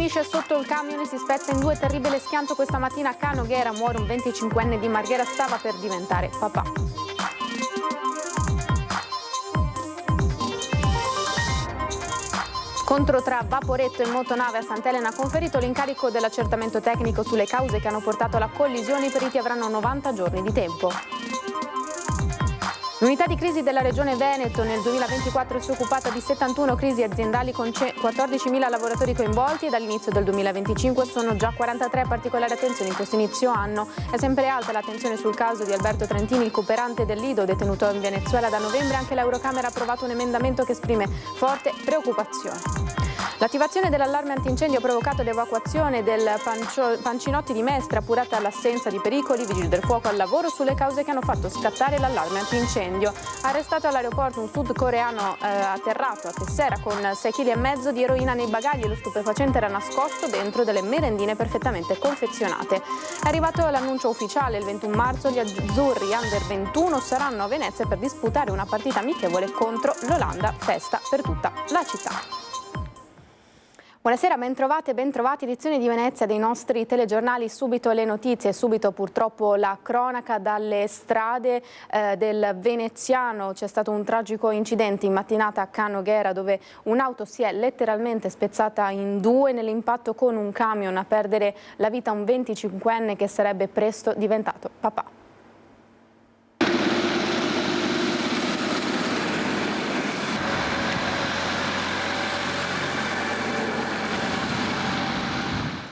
Finisce sotto il camion e si spezza in due. Terribile schianto questa mattina a Canoghera. Muore un 25enne di Marghera, stava per diventare papà. Scontro tra Vaporetto e motonave a Sant'Elena ha conferito l'incarico dell'accertamento tecnico sulle cause che hanno portato alla collisione. I periti avranno 90 giorni di tempo. L'unità di crisi della Regione Veneto nel 2024 si è occupata di 71 crisi aziendali con 14.000 lavoratori coinvolti e dall'inizio del 2025 sono già 43. Particolare attenzione in questo inizio anno. È sempre alta l'attenzione sul caso di Alberto Trentini, il cooperante del Lido detenuto in Venezuela da novembre. Anche l'Eurocamera ha approvato un emendamento che esprime forte preoccupazione. L'attivazione dell'allarme antincendio ha provocato l'evacuazione del Pancinotti di Mestre, appurata l'assenza di pericoli. Vigili del fuoco al lavoro sulle cause che hanno fatto scattare l'allarme antincendio. Arrestato all'aeroporto un sudcoreano atterrato a Tessera con 6,5 kg di eroina nei bagagli. Lo stupefacente era nascosto dentro delle merendine perfettamente confezionate. È arrivato l'annuncio ufficiale: il 21 marzo gli azzurri under 21 saranno a Venezia per disputare una partita amichevole contro l'Olanda. Festa per tutta la città. Buonasera, bentrovate e bentrovati. Edizione di Venezia dei nostri telegiornali. Subito le notizie, subito purtroppo la cronaca dalle strade del veneziano. C'è stato un tragico incidente in mattinata a Canoghera dove un'auto si è letteralmente spezzata in due nell'impatto con un camion. A perdere la vita un 25enne che sarebbe presto diventato papà.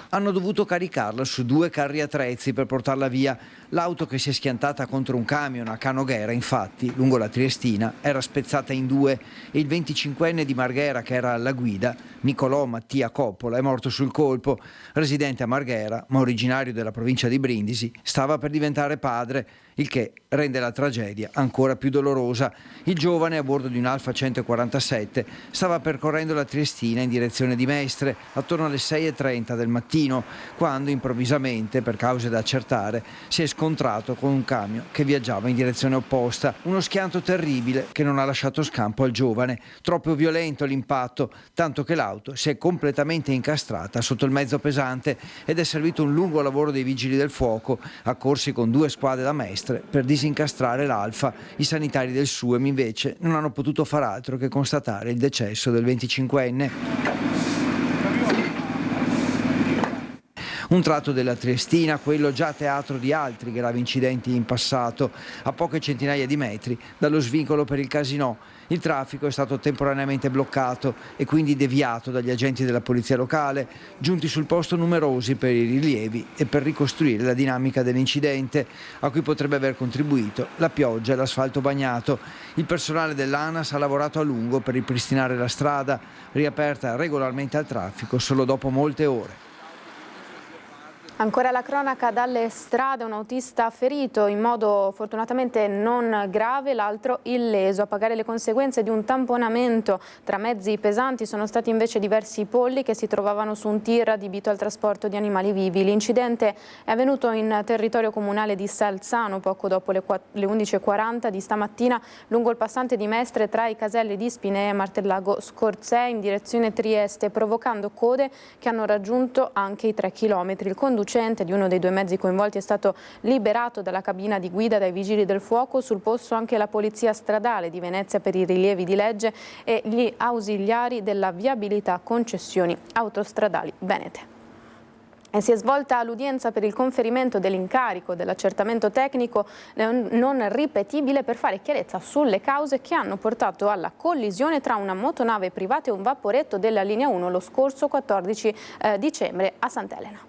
Hanno dovuto caricarla su 2 carri attrezzi per portarla via. L'auto che si è schiantata contro un camion a Canoghera, infatti, lungo la Triestina, era spezzata in 2 e il 25enne di Marghera, che era alla guida, Nicolò Mattia Coppola, è morto sul colpo. Residente a Marghera, ma originario della provincia di Brindisi, stava per diventare padre, il che rende la tragedia ancora più dolorosa. Il giovane, a bordo di un Alfa 147, stava percorrendo la Triestina in direzione di Mestre attorno alle 6:30 del mattino, quando improvvisamente, per cause da accertare, si è scontrato con un camion che viaggiava in direzione opposta. Uno schianto terribile che non ha lasciato scampo al giovane. Troppo violento l'impatto, tanto che l'auto si è completamente incastrata sotto il mezzo pesante ed è servito un lungo lavoro dei vigili del fuoco, accorsi con 2 squadre da Mestre per disincastrare l'Alfa. I sanitari del SUEM invece non hanno potuto far altro che constatare il decesso del 25enne. Un tratto della Triestina, quello già teatro di altri gravi incidenti in passato, a poche centinaia di metri dallo svincolo per il Casinò. Il traffico è stato temporaneamente bloccato e quindi deviato dagli agenti della polizia locale, giunti sul posto numerosi per i rilievi e per ricostruire la dinamica dell'incidente, a cui potrebbe aver contribuito la pioggia e l'asfalto bagnato. Il personale dell'ANAS ha lavorato a lungo per ripristinare la strada, riaperta regolarmente al traffico solo dopo molte ore. Ancora la cronaca dalle strade, un autista ferito in modo fortunatamente non grave, l'altro illeso. A pagare le conseguenze di un tamponamento tra mezzi pesanti sono stati invece diversi polli che si trovavano su un tir adibito al trasporto di animali vivi. L'incidente è avvenuto in territorio comunale di Salzano poco dopo le 11:40 di stamattina lungo il passante di Mestre tra i caselli di Spinea e Martellago Scorzè in direzione Trieste, provocando code che hanno raggiunto anche i 3 chilometri. Il conducente di uno dei 2 mezzi coinvolti è stato liberato dalla cabina di guida dai vigili del fuoco. Sul posto anche la polizia stradale di Venezia per i rilievi di legge e gli ausiliari della viabilità concessioni autostradali venete. E si è svolta l'udienza per il conferimento dell'incarico dell'accertamento tecnico non ripetibile per fare chiarezza sulle cause che hanno portato alla collisione tra una motonave privata e un vaporetto della linea 1 lo scorso 14 dicembre a Sant'Elena.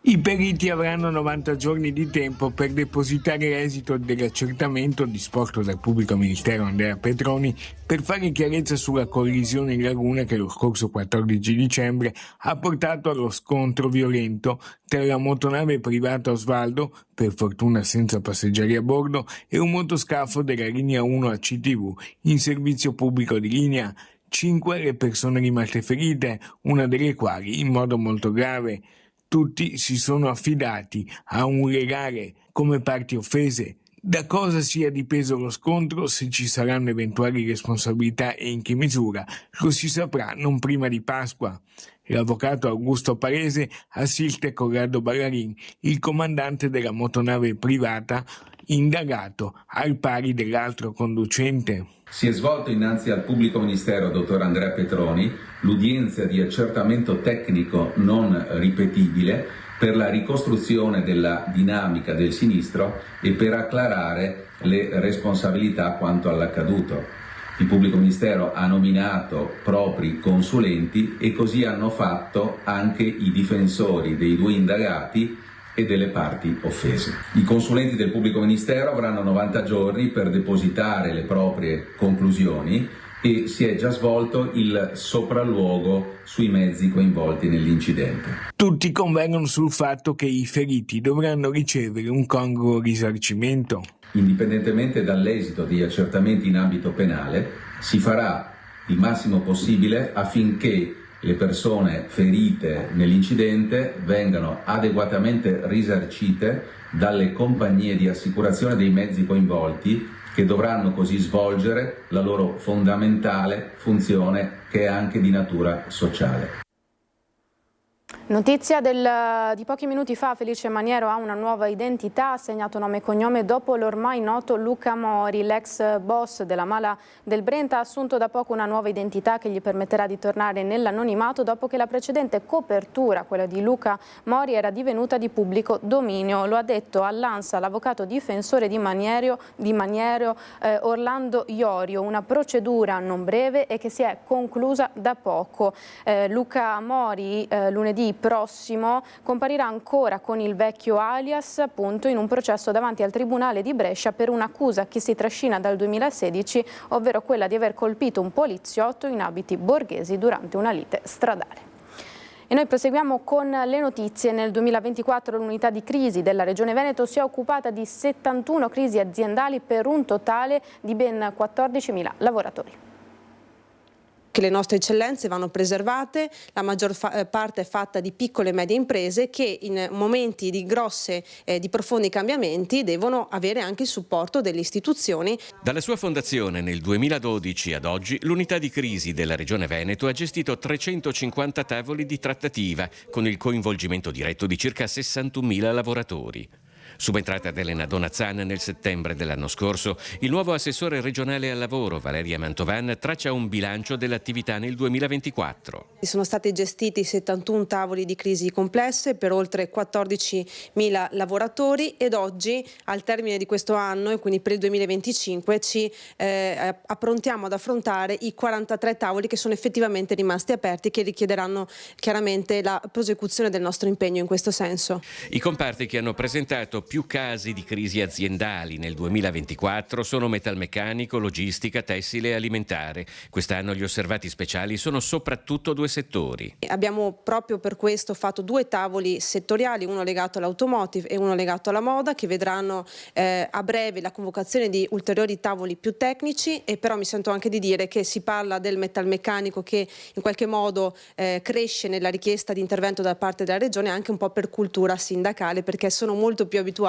I periti avranno 90 giorni di tempo per depositare l'esito dell'accertamento disposto dal pubblico ministero Andrea Petroni per fare chiarezza sulla collisione in laguna che lo scorso 14 dicembre ha portato allo scontro violento tra la motonave privata Osvaldo, per fortuna senza passeggeri a bordo, e un motoscafo della linea 1 ACTV in servizio pubblico di linea. 5 le persone rimaste ferite, una delle quali in modo molto grave. Tutti si sono affidati a un legale come parti offese. Da cosa sia dipeso lo scontro, se ci saranno eventuali responsabilità e in che misura, lo si saprà non prima di Pasqua. L'avvocato Augusto Palese assiste Corrado Ballarin, il comandante della motonave privata, indagato al pari dell'altro conducente. Si è svolto innanzi al pubblico ministero, dottor Andrea Petroni, l'udienza di accertamento tecnico non ripetibile per la ricostruzione della dinamica del sinistro e per acclarare le responsabilità quanto all'accaduto. Il pubblico ministero ha nominato propri consulenti e così hanno fatto anche i difensori dei due indagati e delle parti offese. I consulenti del pubblico ministero avranno 90 giorni per depositare le proprie conclusioni e si è già svolto il sopralluogo sui mezzi coinvolti nell'incidente. Tutti convengono sul fatto che i feriti dovranno ricevere un congruo risarcimento. Indipendentemente dall'esito degli accertamenti in ambito penale, si farà il massimo possibile affinché le persone ferite nell'incidente vengano adeguatamente risarcite dalle compagnie di assicurazione dei mezzi coinvolti, che dovranno così svolgere la loro fondamentale funzione, che è anche di natura sociale. Notizia di pochi minuti fa: Felice Maniero ha una nuova identità, ha segnato nome e cognome dopo l'ormai noto Luca Mori. L'ex boss della Mala del Brenta ha assunto da poco una nuova identità che gli permetterà di tornare nell'anonimato dopo che la precedente copertura, quella di Luca Mori, era divenuta di pubblico dominio. Lo ha detto all'ANSA l'avvocato difensore di Maniero Orlando Iorio, una procedura non breve e che si è conclusa da poco. Luca Mori lunedì prossimo comparirà ancora con il vecchio alias, appunto, in un processo davanti al Tribunale di Brescia per un'accusa che si trascina dal 2016, ovvero quella di aver colpito un poliziotto in abiti borghesi durante una lite stradale. E noi proseguiamo con le notizie. Nel 2024 l'unità di crisi della Regione Veneto si è occupata di 71 crisi aziendali per un totale di ben 14.000 lavoratori. Che le nostre eccellenze vanno preservate, la maggior parte è fatta di piccole e medie imprese che in momenti di di profondi cambiamenti devono avere anche il supporto delle istituzioni. Dalla sua fondazione nel 2012 ad oggi l'unità di crisi della Regione Veneto ha gestito 350 tavoli di trattativa con il coinvolgimento diretto di circa 61.000 lavoratori. Subentrata ad Elena Donazzan nel settembre dell'anno scorso, il nuovo assessore regionale al lavoro, Valeria Mantovan, traccia un bilancio dell'attività nel 2024. Sono stati gestiti 71 tavoli di crisi complesse per oltre 14.000 lavoratori ed oggi, al termine di questo anno e quindi per il 2025, ci approntiamo ad affrontare i 43 tavoli che sono effettivamente rimasti aperti, che richiederanno chiaramente la prosecuzione del nostro impegno in questo senso. I comparti che hanno presentato più casi di crisi aziendali nel 2024 sono metalmeccanico, logistica, tessile e alimentare. Quest'anno gli osservati speciali sono soprattutto due settori. Abbiamo proprio per questo fatto due tavoli settoriali, uno legato all'automotive e uno legato alla moda, che vedranno a breve la convocazione di ulteriori tavoli più tecnici, e però mi sento anche di dire che si parla del metalmeccanico che in qualche modo cresce nella richiesta di intervento da parte della Regione, anche un po' per cultura sindacale, perché sono molto più abituati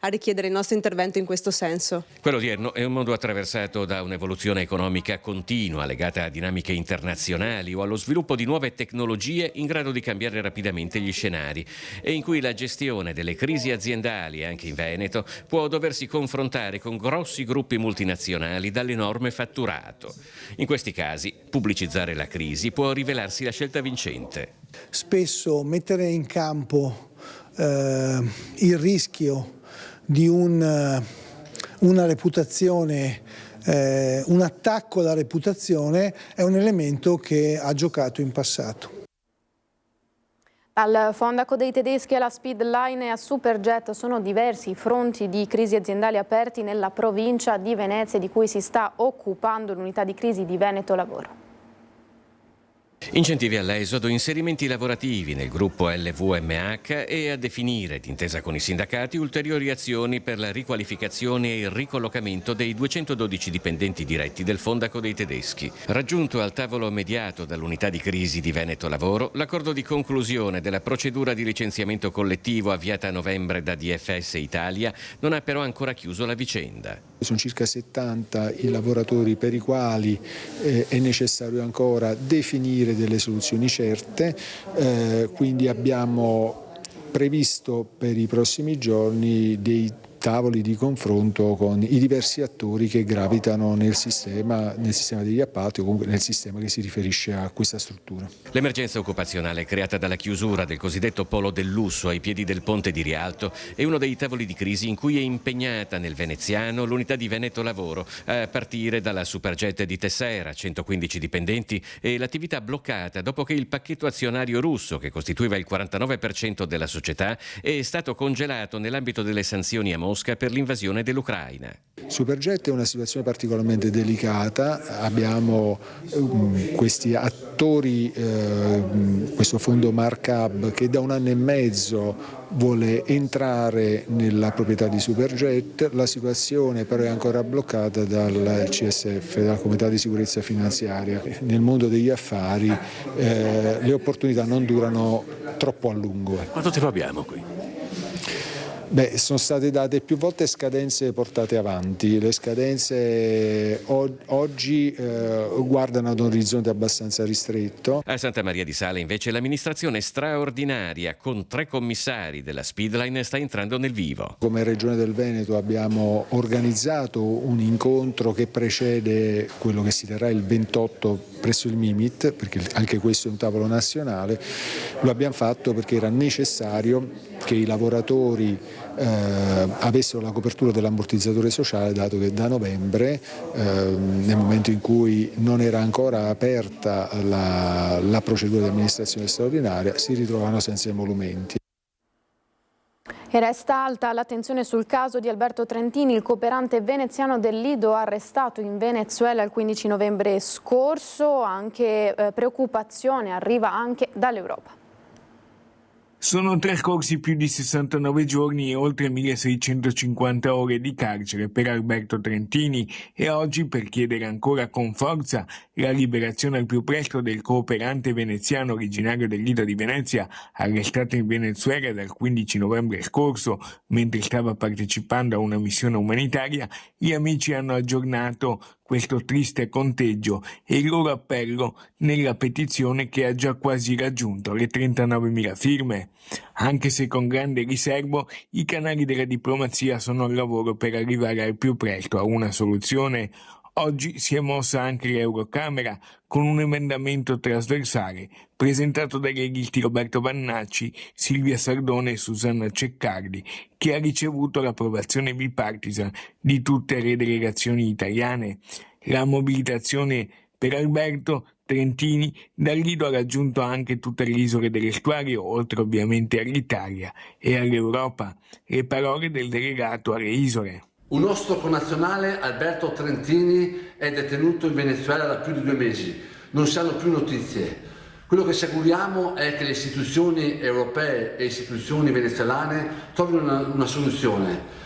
a richiedere il nostro intervento in questo senso. Quello odierno è un mondo attraversato da un'evoluzione economica continua legata a dinamiche internazionali o allo sviluppo di nuove tecnologie in grado di cambiare rapidamente gli scenari e in cui la gestione delle crisi aziendali anche in Veneto può doversi confrontare con grossi gruppi multinazionali dall'enorme fatturato. In questi casi pubblicizzare la crisi può rivelarsi la scelta vincente. Spesso mettere in campo il rischio di una reputazione, un attacco alla reputazione è un elemento che ha giocato in passato. Dal Fondaco dei tedeschi alla Speedline e a Superjet sono diversi i fronti di crisi aziendali aperti nella provincia di Venezia, di cui si sta occupando l'unità di crisi di Veneto Lavoro. Incentivi all'esodo, inserimenti lavorativi nel gruppo LVMH e a definire, d'intesa con i sindacati, ulteriori azioni per la riqualificazione e il ricollocamento dei 212 dipendenti diretti del Fondaco dei tedeschi. Raggiunto al tavolo mediato dall'unità di crisi di Veneto Lavoro, l'accordo di conclusione della procedura di licenziamento collettivo avviata a novembre da DFS Italia non ha però ancora chiuso la vicenda. Sono circa 70 i lavoratori per i quali è necessario ancora definire delle soluzioni certe, quindi abbiamo previsto per i prossimi giorni dei tavoli di confronto con i diversi attori che gravitano nel sistema degli appalti o comunque nel sistema che si riferisce a questa struttura. L'emergenza occupazionale creata dalla chiusura del cosiddetto polo del lusso ai piedi del ponte di Rialto è uno dei tavoli di crisi in cui è impegnata nel veneziano l'unità di Veneto Lavoro, a partire dalla Superjet di Tessera, 115 dipendenti, e l'attività bloccata dopo che il pacchetto azionario russo, che costituiva il 49% della società, è stato congelato nell'ambito delle sanzioni a Mosca per l'invasione dell'Ucraina. Superjet è una situazione particolarmente delicata, abbiamo questi attori, questo fondo Markup che da 1 anno e mezzo vuole entrare nella proprietà di Superjet, la situazione però è ancora bloccata dal CSF, dal Comitato di Sicurezza Finanziaria. Nel mondo degli affari le opportunità non durano troppo a lungo. Quanto tempo abbiamo qui? Sono state date più volte scadenze portate avanti, le scadenze oggi guardano ad un orizzonte abbastanza ristretto. A Santa Maria di Sala invece l'amministrazione straordinaria con 3 commissari della Speedline sta entrando nel vivo. Come Regione del Veneto abbiamo organizzato un incontro che precede quello che si terrà il 28 presso il Mimit, perché anche questo è un tavolo nazionale. Lo abbiamo fatto perché era necessario che i lavoratori avessero la copertura dell'ammortizzatore sociale, dato che da novembre, nel momento in cui non era ancora aperta la procedura di amministrazione straordinaria, si ritrovavano senza emolumenti. E resta alta l'attenzione sul caso di Alberto Trentini, il cooperante veneziano del Lido arrestato in Venezuela il 15 novembre scorso. Anche preoccupazione arriva anche dall'Europa. Sono trascorsi più di 69 giorni e oltre 1650 ore di carcere per Alberto Trentini e oggi, per chiedere ancora con forza la liberazione al più presto del cooperante veneziano originario del Lido di Venezia, arrestato in Venezuela dal 15 novembre scorso mentre stava partecipando a una missione umanitaria, gli amici hanno aggiornato questo triste conteggio e il loro appello nella petizione che ha già quasi raggiunto le 39.000 firme. Anche se con grande riservo, i canali della diplomazia sono al lavoro per arrivare al più presto a una soluzione. Oggi si è mossa anche l'Eurocamera con un emendamento trasversale presentato dai leghisti Roberto Vannacci, Silvia Sardone e Susanna Ceccardi, che ha ricevuto l'approvazione bipartisan di tutte le delegazioni italiane. La mobilitazione per Alberto Trentini dal Lido ha raggiunto anche tutte le isole dell'estuario, oltre ovviamente all'Italia e all'Europa. Le parole del delegato alle isole. Un nostro connazionale, Alberto Trentini, è detenuto in Venezuela da più di 2 mesi. Non si hanno più notizie. Quello che ci auguriamo è che le istituzioni europee e le istituzioni venezuelane trovino una soluzione.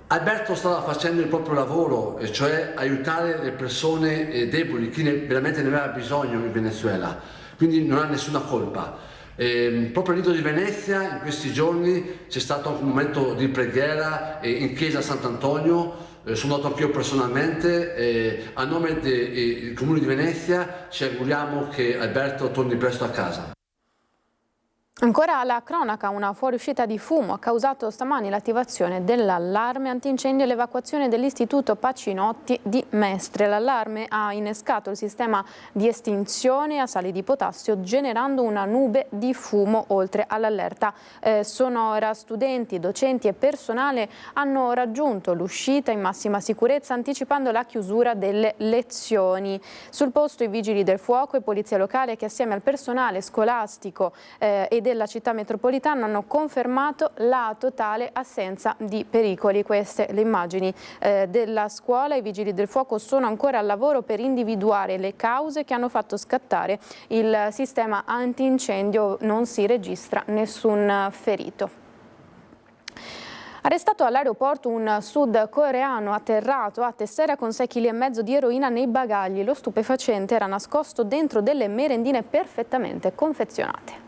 Alberto stava facendo il proprio lavoro, e cioè aiutare le persone deboli, chi veramente ne aveva bisogno in Venezuela, quindi non ha nessuna colpa. Proprio al Lido di Venezia in questi giorni c'è stato anche un momento di preghiera in chiesa Sant'Antonio. Sono andato anch'io personalmente, a nome del Comune di Venezia ci auguriamo che Alberto torni presto a casa. Ancora la cronaca, una fuoriuscita di fumo ha causato stamani l'attivazione dell'allarme antincendio e l'evacuazione dell'istituto Pacinotti di Mestre. L'allarme ha innescato il sistema di estinzione a sali di potassio generando una nube di fumo oltre all'allerta sonora. Studenti, docenti e personale hanno raggiunto l'uscita in massima sicurezza anticipando la chiusura delle lezioni. Sul posto i vigili del fuoco e polizia locale che assieme al personale scolastico ed della città metropolitana hanno confermato la totale assenza di pericoli. Queste le immagini della scuola. I vigili del fuoco sono ancora al lavoro per individuare le cause che hanno fatto scattare il sistema antincendio. Non si registra nessun ferito. Arrestato all'aeroporto un sudcoreano atterrato a Tessera con 6,5 kg di eroina nei bagagli. Lo stupefacente era nascosto dentro delle merendine perfettamente confezionate.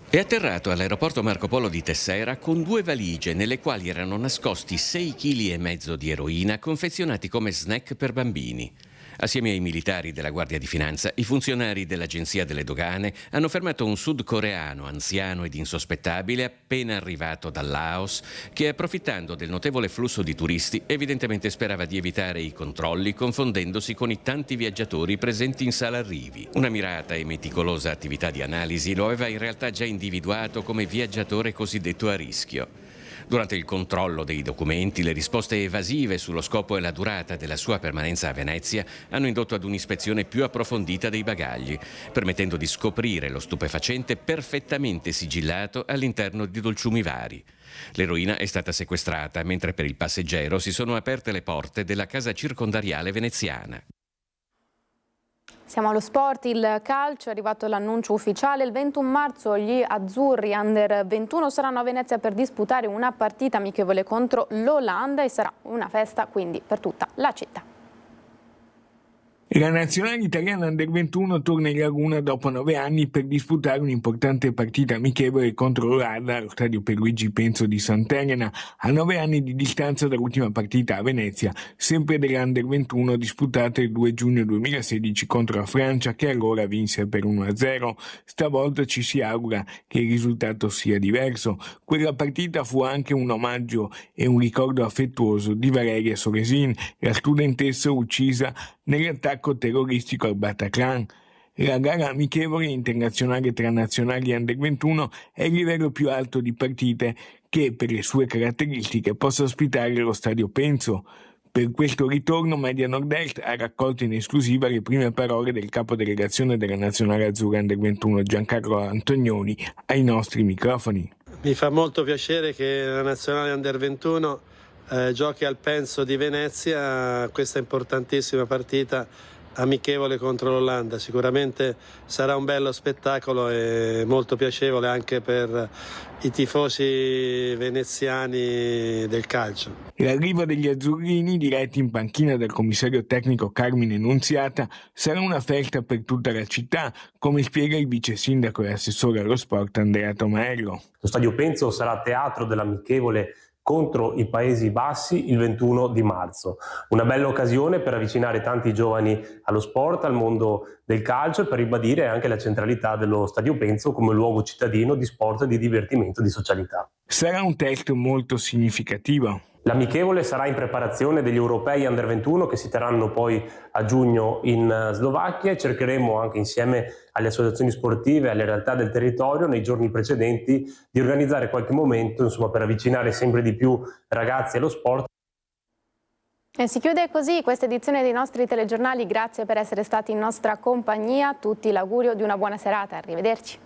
È atterrato all'aeroporto Marco Polo di Tessera con 2 valigie nelle quali erano nascosti 6,5 kg di eroina confezionati come snack per bambini. Assieme ai militari della Guardia di Finanza, i funzionari dell'Agenzia delle Dogane hanno fermato un sudcoreano anziano ed insospettabile appena arrivato dal Laos che, approfittando del notevole flusso di turisti, evidentemente sperava di evitare i controlli confondendosi con i tanti viaggiatori presenti in sala arrivi. Una mirata e meticolosa attività di analisi lo aveva in realtà già individuato come viaggiatore cosiddetto a rischio. Durante il controllo dei documenti, le risposte evasive sullo scopo e la durata della sua permanenza a Venezia hanno indotto ad un'ispezione più approfondita dei bagagli, permettendo di scoprire lo stupefacente perfettamente sigillato all'interno di dolciumi vari. L'eroina è stata sequestrata, mentre per il passeggero si sono aperte le porte della casa circondariale veneziana. Siamo allo sport, il calcio, è arrivato l'annuncio ufficiale. Il 21 marzo gli azzurri under 21 saranno a Venezia per disputare una partita amichevole contro l'Olanda e sarà una festa quindi per tutta la città. La nazionale italiana Under 21 torna in Laguna dopo 9 anni per disputare un'importante partita amichevole contro l'Olanda allo stadio Pierluigi Penzo di Sant'Elena, a 9 anni di distanza dall'ultima partita a Venezia, sempre dell'Under 21 disputata il 2 giugno 2016 contro la Francia, che allora vinse per 1-0. Stavolta ci si augura che il risultato sia diverso. Quella partita fu anche un omaggio e un ricordo affettuoso di Valeria Soresin, la studentessa uccisa nell'attacco terroristico al Bataclan. La gara amichevole internazionale tra nazionali Under 21 è il livello più alto di partite che, per le sue caratteristiche, possa ospitare lo stadio Penzo. Per questo ritorno Media Nord-Est ha raccolto in esclusiva le prime parole del capodelegazione della nazionale azzurra Under 21, Giancarlo Antonioni, ai nostri microfoni. Mi fa molto piacere che la nazionale Under 21 giochi al Penzo di Venezia questa importantissima partita amichevole contro l'Olanda. Sicuramente sarà un bello spettacolo e molto piacevole anche per i tifosi veneziani del calcio. L'arrivo degli azzurrini, diretti in panchina dal commissario tecnico Carmine Nunziata, sarà una festa per tutta la città, come spiega il vice sindaco e assessore allo sport Andrea Tomaello. Lo stadio Penzo sarà teatro dell'amichevole contro i Paesi Bassi il 21 di marzo. Una bella occasione per avvicinare tanti giovani allo sport, al mondo del calcio e per ribadire anche la centralità dello Stadio Penzo come luogo cittadino di sport, di divertimento e di socialità. Sarà un test molto significativo. L'amichevole sarà in preparazione degli europei Under 21 che si terranno poi a giugno in Slovacchia e cercheremo anche insieme alle associazioni sportive e alle realtà del territorio nei giorni precedenti di organizzare qualche momento per avvicinare sempre di più ragazzi allo sport. E si chiude così questa edizione dei nostri telegiornali. Grazie per essere stati in nostra compagnia. A tutti l'augurio di una buona serata. Arrivederci.